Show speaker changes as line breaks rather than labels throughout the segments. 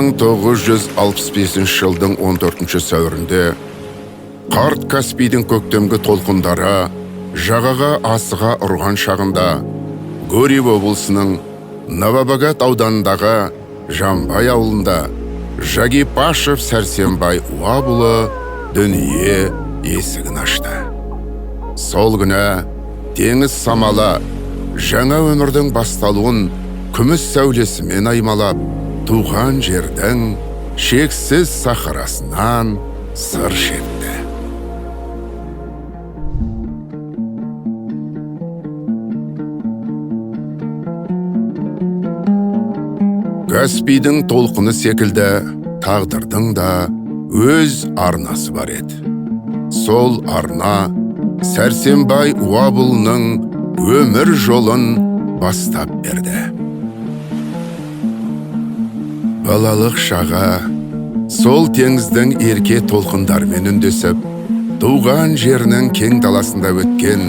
1965 жылдың 14 сәуірінде қарт Каспийдің көктемгі толқындары жағаға асыға ұрған шағында Гурьев облысының Новобогат ауданындағы Жамбай ауылында Жагипашев Сәрсенбай Уабұлы дүние есігін ашты. Сол күні теңіз самалы жаңа өмірдің басталуын күміс сәулесімен аймалап, туған жердің шексіз сахарасынан сыр шертті. Каспийдің толқыны секілді тағдырдың да өз арнасы бар еді. Сол арна Сәрсенбай Уабұлының өмір жолын бастап берді. Балалық шаға сол теңіздің ерке толқындармен үндесіп, туған жерінің кең даласында өткен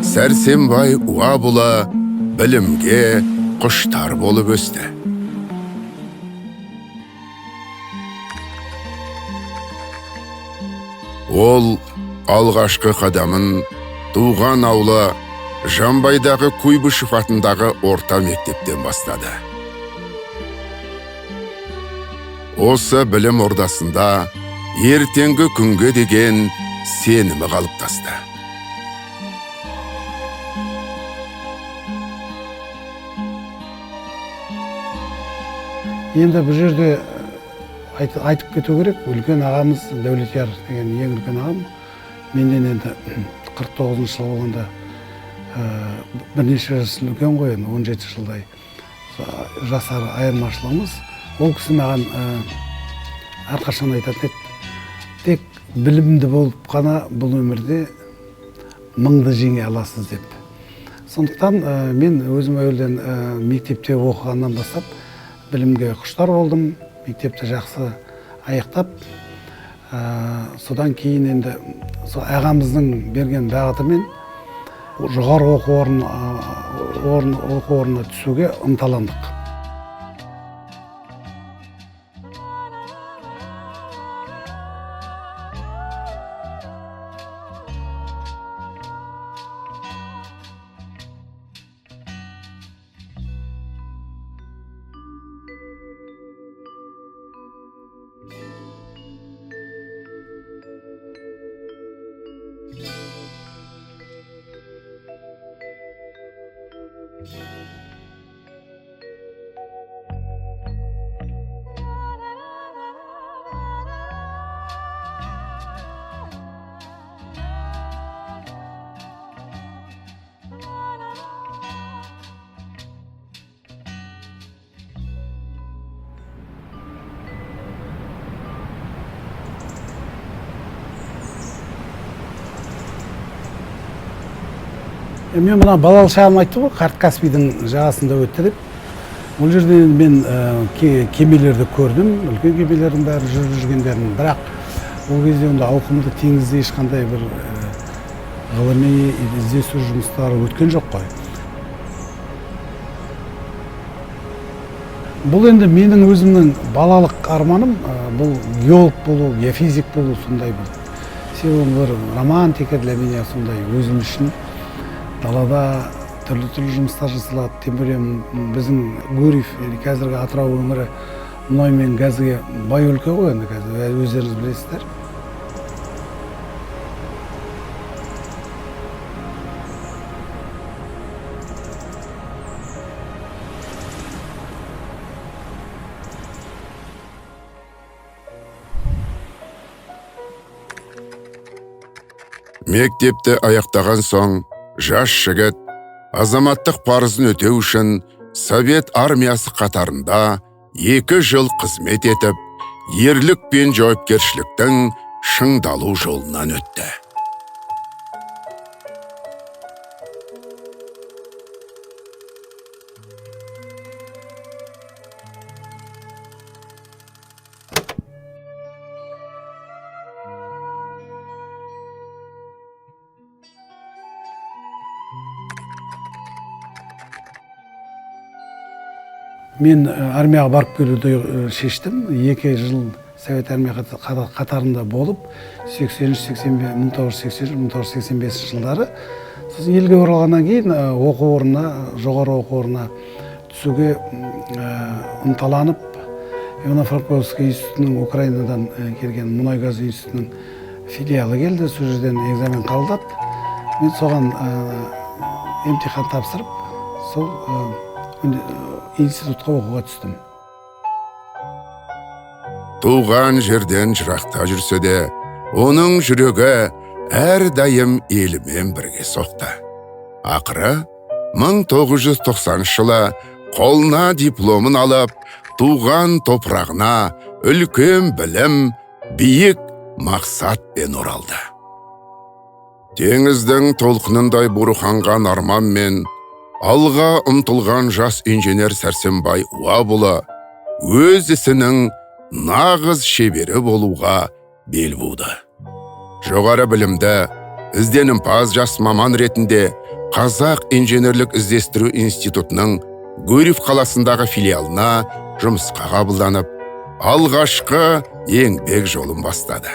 Сәрсенбай Уабұлы білімге құштар болып өсті. Ол алғашқы қадамын туған ауылы Жамбайдағы Куйбышев атындағы орта мектептен бастады. Осы білім ордасында ертеңгі күнге деген сенімі қалыптасты.
Енді бұл жерде айтып кету керек, үлкен ағамыз Дәулетияр деген ең үлкен ағам. Менден енді 49 жыл болғанда бірнеше жас үлкен ғой, 17 жылдай жасар айырмашылығымыз. Ол кісі маған әрқашан айтатын еді, тек білімді болып қана бұл өмірде мыңды жеңе аласыз деп. Сондықтан мен өзім әуелден мектепте оқығаннан бастап білімге құштар болдым. Мектепті жақсы аяқтап, содан кейін енді ағамыздың берген бағытымен жоғары оқу орнына түсуге ынталандық. Мен мына балалық шағым айтты ғой, қарт Каспийдің жағасында өтті деп. Ол жерде мен кемелерді көрдім, үлкен кемелердің бәрі жүріп жүргендерін, бірақ ол кезде онда ауқымды теңізде ешқандай бір ғылыми іздестіру жұмыстары өткен жоқ қой. Бұл енді менің өзімнің балалық арманым, бұл геолог болу, геофизик болу сондай бір. Себебі бір романтика для меня сондай өзім үшін. Далада түрлі жұмыстар жасалады. Тем более біздің Гурьев, қазіргі Атырау өңірі мұнай мен газға бай өлке ғой, енді қазір өздеріңіз білесіздер.
Мектепті аяқтаған соң жас жігіт азаматтық парызын өтеу үшін Совет армиясы қатарында 2 жыл қызмет етіп, ерлік пен жауапкершіліктің шыңдалу жолынан өтті.
Мен армияға барып келуді шештім. 2 жыл Совет армия қатарында болып, 1980-1985 жылдары. Сосын елге оралғаннан кейін оқу орнына, жоғары оқу орнына түсуге ынталанып, Ивано-Франковский институтының, Украинадан келген мұнай-газ институтының филиалы келді. Сол жерден экзамен қабылдап, мен соған емтихан тапсырып, сол институтқа оқуға түстім.
Туған жерден жырақта жүрсе де, оның жүрегі әрдайым елімен бірге соқты. Ақыры 1990 жылы қолына дипломын алып, туған топырағына үлкен білім, биік мақсатпен оралды. Теңіздің толқынындай бұрқанған арманмен алға ұмтылған жас инженер Сәрсенбай Уабұлы өз ісінің нағыз шебері болуға бел буды. Жоғары білімді, ізденімпаз жас маман ретінде Қазақ инженерлік іздестіру институтының Гурьев қаласындағы филиалына жұмысқа қабылданып, алғашқы еңбек жолын бастады.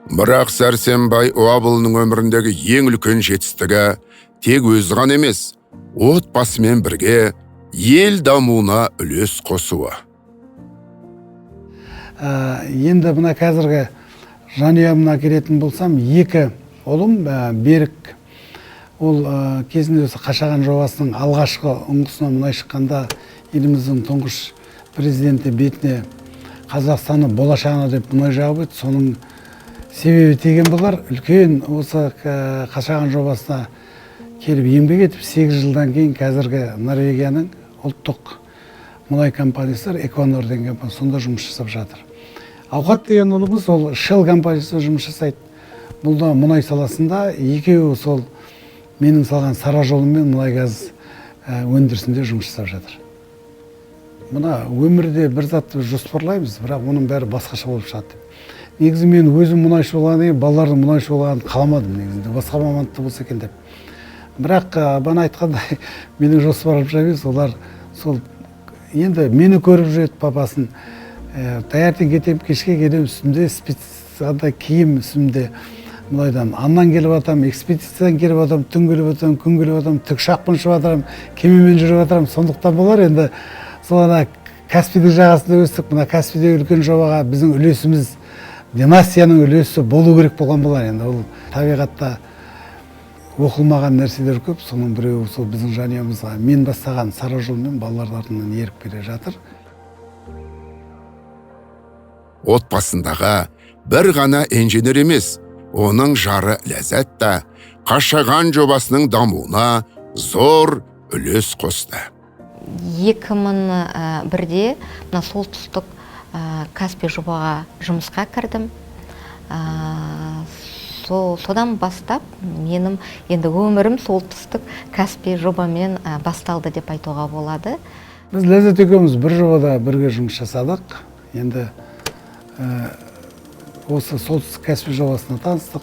Бірақ Сәрсенбай Уабұлының өміріндегі ең үлкен жетістігі тек өз ғана емес, отбасымен бірге ел дамуына үлес қосуы.
Енді мына қазіргі жанұямына келетін болсам, 2 ұлым, Берік, ол кезінде осы Қашаған жобасының алғашқы ұңғысына мұнай шыққанда еліміздің тұңғыш президенті бетіне Қазақстанның болашағына деп мұнай жағып еді. Соның себебі теген болар. Үлкен осы Қашаған жобасына келіп еңбек етіп, 8 жылдан кейін қазіргі Норвегияның ұлттық мұнай компаниясы Эконор деген компания сонда жұмыс жасап жатыр. Ауқат деген ұлымыз ол Shell компаниясында жұмыс жасайды. Бұл да мұнай саласында, екеуі сол менің салған сара жолымен мұнай газ өндірісінде жұмыс жасап жатыр. Мына өмірде бір затты жоспарлаймыз, бірақ оның бәрі басқаша болып шығады. Негізі мен өзім мұнайшы болғаннан кейін балалардың мұнайшы болғанын қаламадым негізінде, басқа мамандықта болса екен деп. Бірақ бана айтқандай, менің жоспарым емес, олар сол енді мені көріп жүреді папасын. Таңертең кетем, кешке келем, үстімде специалды киім үстімде. Мұнайдан аннан келіп атам, экспедициядан келіп атам, түн келіп атам, күн келіп атам, тікұшақпен ұшып атырам, кемемен жүріп атырам. Сондықтан болар енді сол ана Каспийдің жағасында өстік. Мына Каспийдегі үлкен жобаға біздің үлесіміз, династияның үлесі болу керек болған болар. Енді ол табиғатта оқылмаған нәрселер көп. Соның біреуі сол біздің жанұямызға мен бастаған сара жолмен балалардың артынан еріп келе жатыр.
Отбасындағы бір ғана инженер емес, оның жары Ләззат та Қашаған жобасының дамуына зор үлес қосты.
2001-де мына солтүстік Каспий жобаға жұмысқа кірдім. Содан бастап менің енді өмірім солтүстік Каспий жобамен басталды деп айтуға болады.
Біз Ләззат екеуміз бір жобада бірге жұмыс жасадық. Енді осы солтүстік Каспий жобасына таныстық.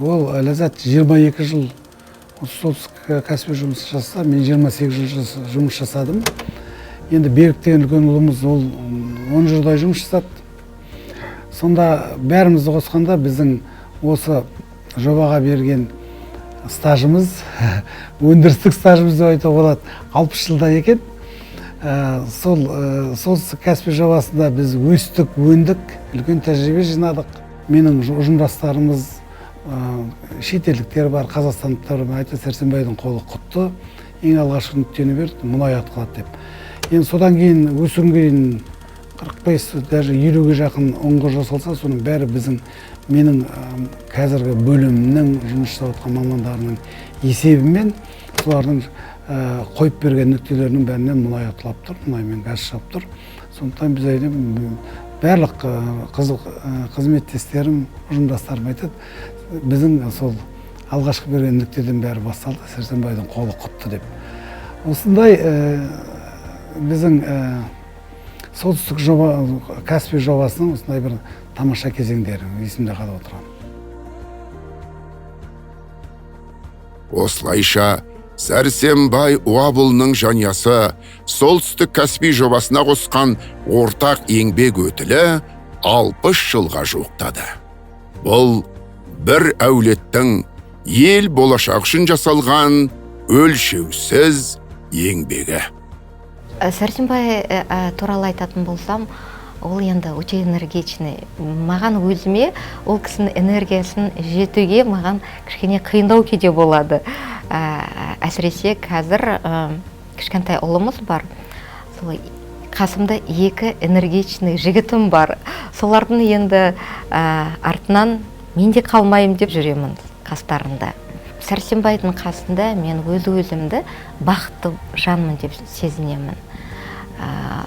Ол Ләззат 22 жыл солтүстік Каспий жұмыс жасаса, мен 28 жыл жұмыс жасадым. Енді Берік деген үлкен ұлымыз, ол 10 жылдай жұмыс жасады. Сонда бәрімізді қосқанда біздің осы жобаға берген стажымыз, өндірістік стажымыз деп айтуға болады, 60 жылда екен. Солтүстік Каспий жобасында біз өстік, өндік, үлкен тәжірибе жинадық. Менің ұжымдастарымыз, шетелдіктер бар, қазақстандықтар айтты, Сәрсенбайдың қолы құтты, ең алғашқы нүктені берді, мұнай атқылады деп. Енді содан кейін өсірген кейін 45, даже 50-ге жақын ұңғы жасалса, соның бәрі біздің менің қазіргі бөлімнің жұмыс жасап отқан мамандарының есебімен солардың қойып берген нүктелерінің бәрінен мұнай атылап тұр, мұнаймен газ шығып тұр. Сондықтан біз айтамын, барлық қызметтестерім, ұжымдастарым айтады, біздің сол алғашқы берген нүктеден бәрі басталды, Сәрсенбайдың қолы құтты деп. Осындай біздің солтүстік Каспий жобасының осындай бір тамаша кезеңдері есімде қалып отырған.
Осылайша Сәрсенбай Уабылының жанясы солтүстік Каспий жобасына қосқан ортақ еңбек өтілі 60 жылға жуықтады. Бұл бір әулеттің ел болашақ үшін жасалған өлшеусіз еңбегі.
Сәрсенбай туралы айтатын болсам, ол енді өте энергичный. Маған өзіме ол кісінің энергиясын жетуге маған кішкене қиындау кейде болады. Әсіресе қазір кішкентай ұлымыз бар. Сол қасымда 2 энергичный жігітім бар. Солардың енді артынан мен де қалмайым деп жүремін қастарында. Сәрсенбайдың қасында мен өзімді бақытты жанмын деп сезінемін.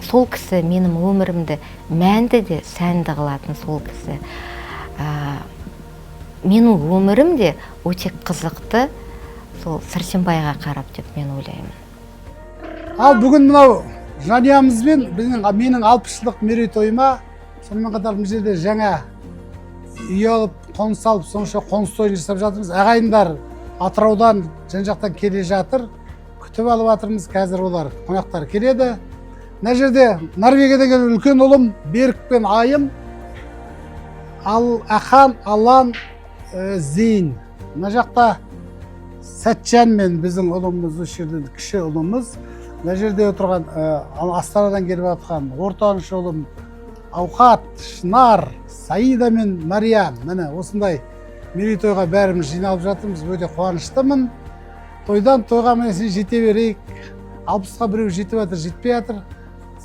Сол кісі менің өмірімді мәнді де сәнді қылатын сол кісі. Менің өмірім де өте қызықты сол Сәрсенбайға қарап деп мен ойлаймын.
Ал бүгін мынау жанұямызбен менің 60 жылдық мерейтойыма, сонымен қатар бұл жерде жаңа үй алып, қоныс алып, сонша қоныс тойын жасап жатырмыз. Ағайындар Атыраудан жан-жақтан келе жатыр. Күтіп алып жатырмыз. Қазір олар қонақтар келеді. Мына жерде Норвегиядан келген үлкен ұлым Берік пен Айым, Ахан, Алан, Зейін. Мына жақта Сәтжан мен біздің ұлымыз, осы жерде кіші ұлымыз. Мына жерде отырған Астанадан келіп жатқан ортаншы ұлым Ауқат, Шынар, Саида мен Мариям. Міне осындай мерейтойға бәріміз жиналып жатырмыз. Өте қуаныштымын. Тойдан тойға мәнесіне жете берейік. 60-қа біреу жетіп жатыр, жетпей жатыр.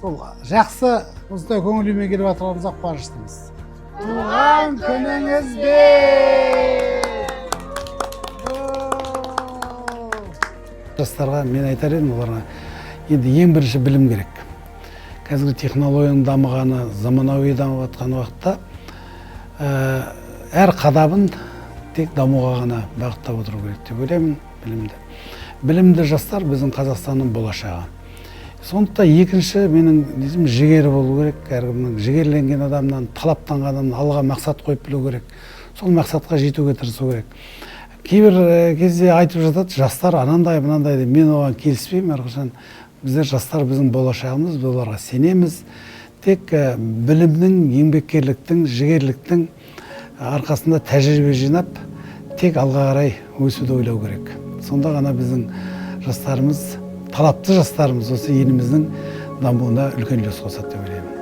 Сол жақсы осындай көңілімен келіп жатырғанымызға қуаныштымыз. Туған күніңізбен! Жастарға мен айтар едім оларға, енді ең бірінші білім керек. Қазіргі технологияның дамығаны, заманауи дамып жатқан уақытта әр қадамын тек дамуға ғана бағыттап отыру керек деп ойлаймын. Білімді жастар біздің Қазақстанның болашағы. Сондықтан екінші менің жігері болу керек. Әркімнің жігерленген адамнан, талаптанған адамнан алға мақсат қойып білу керек. Сол мақсатқа жетуге тырысу керек. Кейбір кезде айтып жатады, жастар анандай, мынандай деп. Мен оған келіспеймін. Әрқашан біздер жастар біздің болашағымыз, біз оларға сенеміз. Тек білімнің, еңбеккерліктің, жігерліктің арқасында тәжірибе жинап, тек алға қарай өсуді ойлау керек. Сонда ғана біздің жастарымыз, талапты жастарымыз осы еліміздің дамуына үлкен үлес қосады деп ойлаймын.